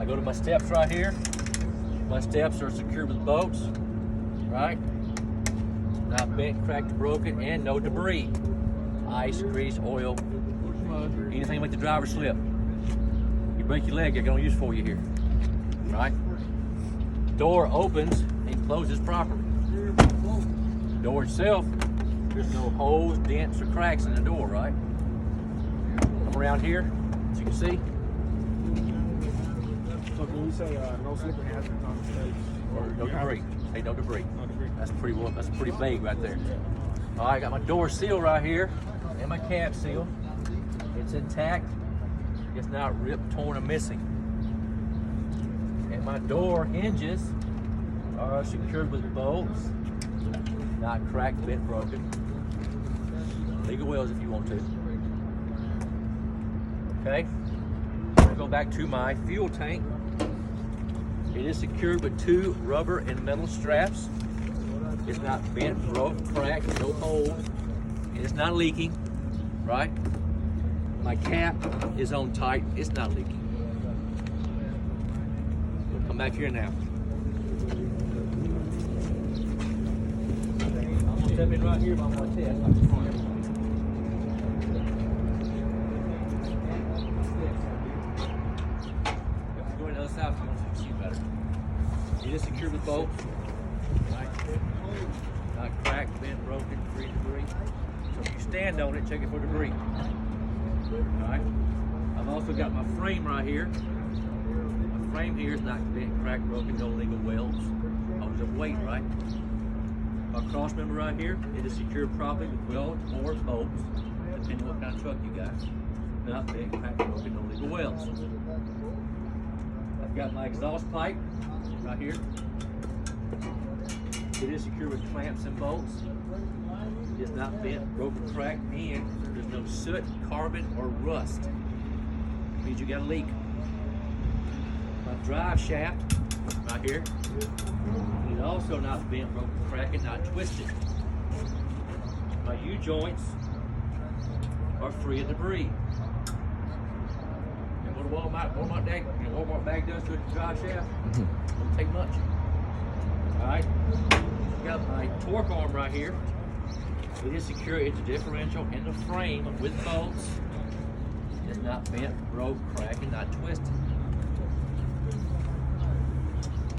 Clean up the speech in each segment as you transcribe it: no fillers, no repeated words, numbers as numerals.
I go to my steps right here. My steps are secured with bolts, right? Not bent, cracked, broken, and no debris. Ice, grease, oil, anything make the driver slip. You break your leg, I got no use for you here, right? Door opens and closes properly. Door itself, there's no holes, dents, or cracks in the door, right? Come around here, as you can see. So can you say no slippery hazards on the stage? Or no debris. Hey, no debris. No debris. That's pretty vague right there. All right, I got my door seal right here and my cab seal. It's intact. It's not ripped, torn, or missing. And my door hinges are secured with bolts, not cracked, bent, broken. Legal wheels if you want to. Okay, I'm gonna go back to my fuel tank. It is secured with 2 rubber and metal straps. It's not bent, broke, cracked, no holes. It's not leaking, right? My cap is on tight, it's not leaking. We'll come back here now. I'm gonna step in right here, but I'm gonna test. Go to the other side if you want to see better. It is secured with bolts, right? Not cracked, bent, broken, free debris. So if you stand on it, check it for debris. Alright. I've also got my frame right here. My frame here is not bent, cracked, broken, no legal welds. Because of weight, right? My cross member right here, it is secured properly with welds or bolts, depending on what kind of truck you got. Not bent, cracked, broken, no legal welds. I've got my exhaust pipe right here. It is secured with clamps and bolts. It is not bent, broken, cracked, and there's no soot, carbon, or rust. It means you got a leak. My drive shaft right here is also not bent, broken, cracked, and not twisted. My U-joints are free of debris. And what Walmart bag does to a drive shaft, don't take much. Alright, got my torque arm right here. It is secure into differential in the frame with bolts. It's not bent, broke, cracked, and not twisted.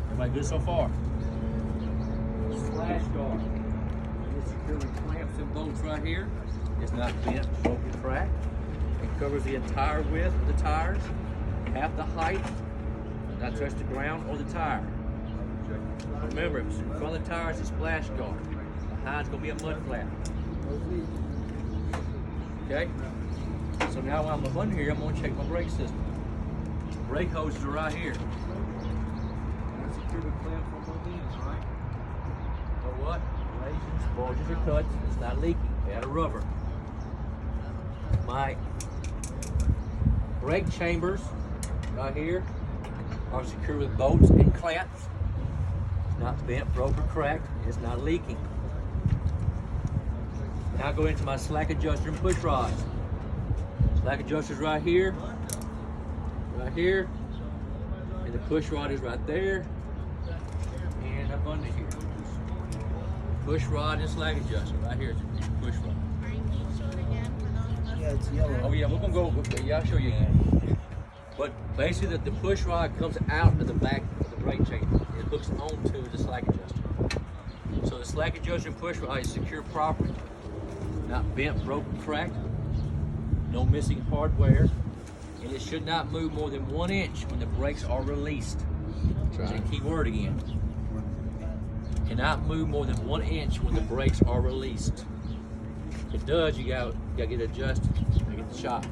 Everybody good so far? Splash guard. It is secure with clamps and bolts right here. It's not bent, broken, cracked. It covers the entire width of the tires, half the height, not touch the ground or the tire. Remember, if it's in front of the tires, it's splash guard. Behind's gonna be a mud flap. Okay? So now while I'm up under here, I'm gonna check my brake system. Brake hoses are right here. They're secured with clamps on both ends, right? So what? Abrasions, bulges, or cuts, it's not leaking. They had a rubber. My brake chambers right here are secured with bolts and clamps. It's not bent, broke, or cracked. It's not leaking. Now go into my slack adjuster and push rods. Slack adjuster's right here, and the push rod is right there, and up under here. Push rod and slack adjuster right here. Push rod. Yeah, it's yellow. Oh yeah, we're gonna go. Yeah, I'll show you again. But basically, the push rod comes out of the back of the brake chamber. It hooks onto the slack adjuster. So the slack adjuster and push rod is secure properly. Not bent, broken, cracked, no missing hardware, and it should not move more than 1 inch when the brakes are released. That's a key word again. Cannot move more than 1 inch when the brakes are released. If it does, you gotta get it adjusted and get the shot.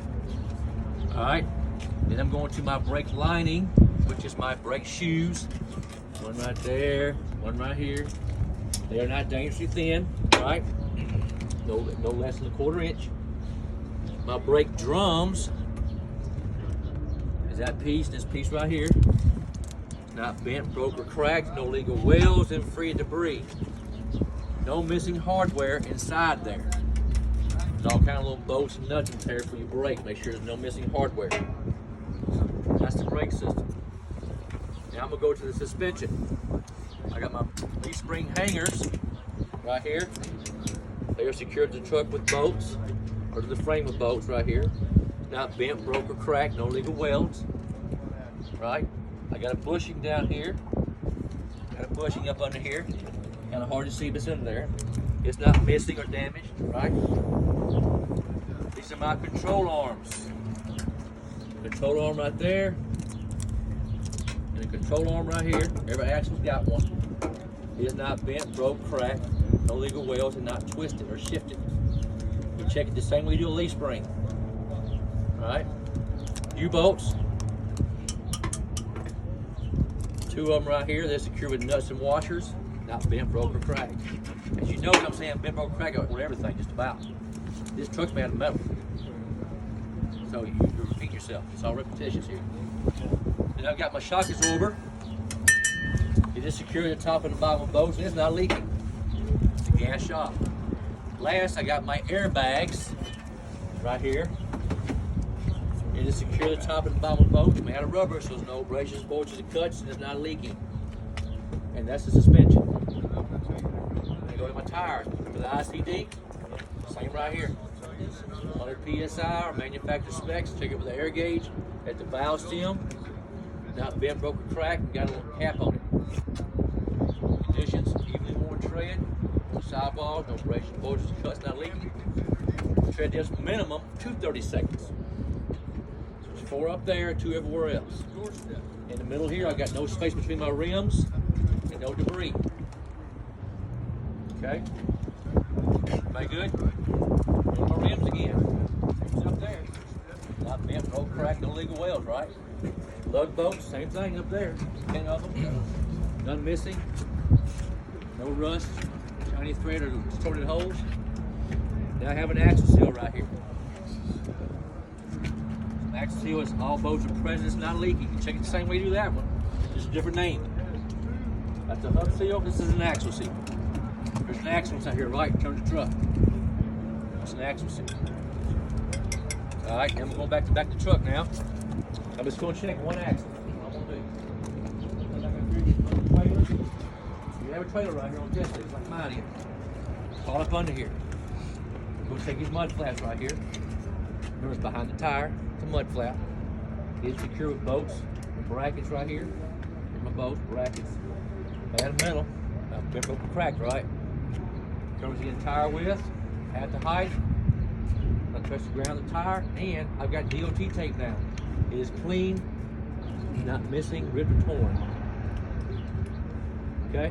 All right. Then I'm going to my brake lining, which is my brake shoes. One right there, one right here. They are not dangerously thin, right? No less than 1/4 inch. My brake drums is that piece, this piece right here. Not bent, broke, or cracked, no legal welds, and free of debris. No missing hardware inside there. There's all kind of little bolts and nuts in there for your brake. Make sure there's no missing hardware. That's the brake system. Now I'm gonna go to the suspension. I got my leaf spring hangers right here. They are secured to the truck with bolts, or to the frame with bolts right here. Not bent, broke, or cracked, no legal welds. Right? I got a bushing down here. Got a bushing up under here. Kind of hard to see, but it's under there. It's not missing or damaged, right? These are my control arms. Control arm right there. And a control arm right here. Every axle's got one. It is not bent, broke, cracked, no legal welds, and not twisted or shifted. You check it the same way you do a leaf spring. Right? U-bolts. 2 of them right here. They're secured with nuts and washers. Not bent, broke, or cracked. As you know what I'm saying, bent, broke, cracked on everything, just about. This truck's made of metal. So you repeat yourself. It's all repetitious here. Then I've got my shock absorber. It is secured at the top and the bottom of both, and it's not leaking. It's a gas shock. Last, I got my airbags right here. It is secured at the top and the bottom of both. It's made out of rubber, so there's no abrasions, bulges, and cuts, and it's not leaking. And that's the suspension. I go to my tires. Remember the ICD? Same right here. 100 PSI or manufacturer specs. Check it with the air gauge at the valve stem. Not bent, broke, or cracked, and got a little cap on it. Conditions, evenly worn tread, no sidewalls, no abrasions, bulges, cuts, not leaking. Tread depth minimum 230 seconds. So there's 4 up there, 2 everywhere else. In the middle here, I got no space between my rims and no debris. Okay? Everybody good? Go to my rims again. It's up there. Not bent, broke, cracked, no legal welds, right? Lug bolts, same thing up there. 10 of them. None missing. No rust, shiny thread, or distorted holes. Now I have an axle seal right here. The axle seal is all bolts are present, it's not leaking. You can check it the same way you do that one. Just a different name. That's a hub seal, this is an axle seal. There's an axle inside here, right? Turn the truck. That's an axle seal. Alright, now we're going back to the truck now. I'm just going to check one axle. That's what I'm going to do. You have a trailer right here on jet sticks like mine is. Call up under here. I'm going to take these mud flaps right here. Remember, it's behind the tire. It's a mud flap. It's secure with bolts and brackets right here. Here's my bolts, brackets. Made of metal. Bent, broke, and cracked, right? Covers the entire width, at the height. I touch the ground of the tire, and I've got DOT tape down. It is clean, not missing, ripped, or torn. Okay?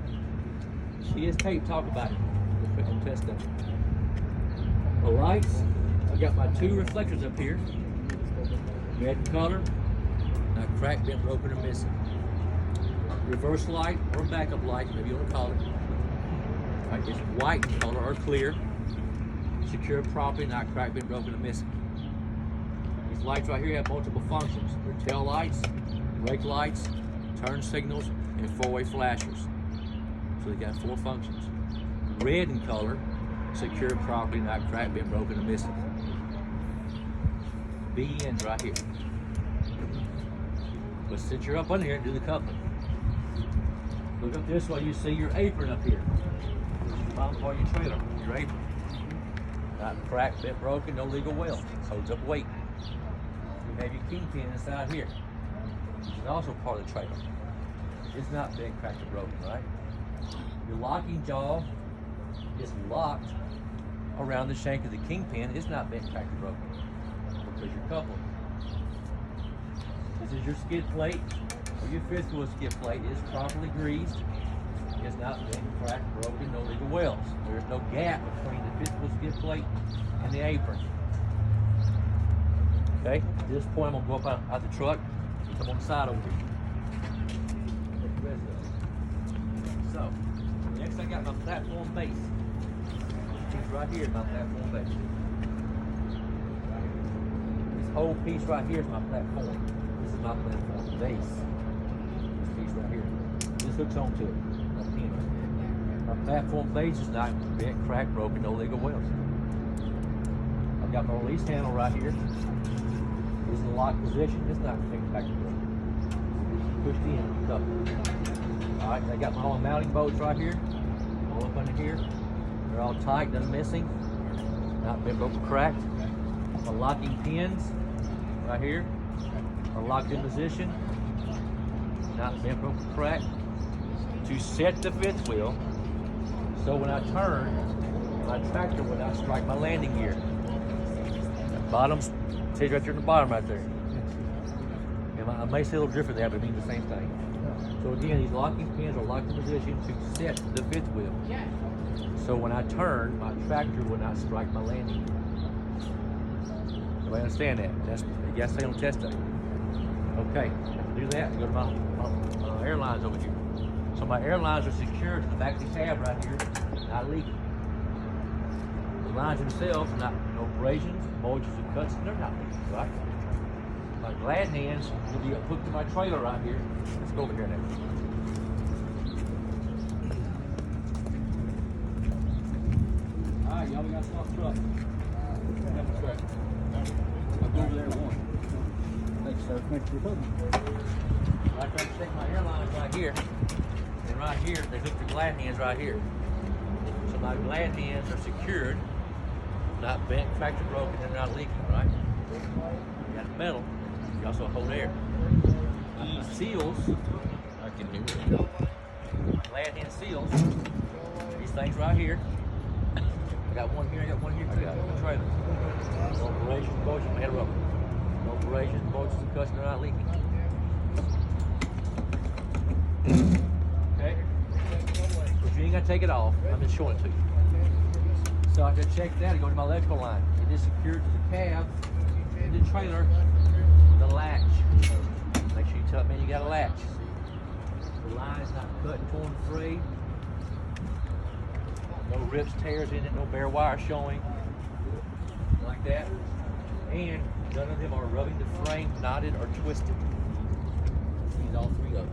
She is tape, talk about it. We'll test them. The lights, I've got my 2 reflectors up here. Red in color, not cracked, bent, broken, or missing. Reverse light or backup light, whatever you want to call it. Right, it's white in color or clear. Secured properly, not cracked, bent, broken, or missing. These lights right here have multiple functions. They're tail lights, brake lights, turn signals, and 4-way flashers. So they got 4 functions. Red in color, secured properly, not cracked, bent, broken, or missing. B ends right here. But since you're up under here, do the coupling. Look up this way, you see your apron up here. Bottom part of your trailer, your apron. Not cracked, bent, broken, no legal welds. Holds up weight. You have your kingpin inside here. This is also part of the trailer. It's not bent, cracked, or broken, right? Your locking jaw is locked around the shank of the kingpin. It's not bent, cracked, or broken because you're coupled. This is your skid plate, or your fifth wheel skid plate. It is properly greased. It's not bent, cracked, broken, no legal welds. There's no gap between the fifth wheel skid plate and the apron. Okay, at this point I'm gonna go up out the truck and come on the side over here. So, next I got my platform base. This right here is my platform base. This whole piece right here is my platform. This is my platform base. This piece right here. This hooks onto it. My platform base is not bent, cracked, broken, no legal welds. I've got my release handle right here. It's in the lock position. It's not bent, cracked, broken. pushed in. So, all right, I got my own mounting bolts right here, all up under here. They're all tight, nothing missing, not bent, broken, cracked. My locking pins right here are locked in position, not bent, broken, cracked. To set the fifth wheel, so when I turn, my tractor will not strike my landing gear. That bottom's, it says right there in the bottom right there. And I may say a little different there, but it means the same thing. So again, these locking pins are locked in position to set the fifth wheel. So when I turn, my tractor will not strike my landing gear. Everybody understand that? That's, you gotta stay on test day. Okay, to do that, I go to my airlines over here. So my airlines are secured to the back of the cab right here, not leaking. The lines themselves, not no abrasions, bulges, and cuts, they're not leaking, right? My glad hands will be hooked to my trailer right here. Let's go over here now. All right, y'all, we got to stop truck. I'll go over there at one. Thanks, sir. Thanks for coming. I try to check my airlines right here. And right here, they hook the glad hands right here. So my glad hands are secured, not bent, cracked, or broken, and not leaking, right? You got metal, you also hold air. My seals, I can hear it. Glad hand seals, these things right here. I got one here, I got one here too. I got the trailer. No abrasions, bulges, my head rubber. No abrasions, bulges, and cuts, they're not leaking. Okay? But you ain't gotta take it off. I'm just showing it to you. So I can check that and go to my electrical line. It is secured to the cab and the trailer with a latch. Make sure you tell me you got a latch. The line is not cut, torn, frayed. No rips, tears in it, no bare wire showing. Like that. And none of them are rubbing the frame, knotted, or twisted. Use all three of them.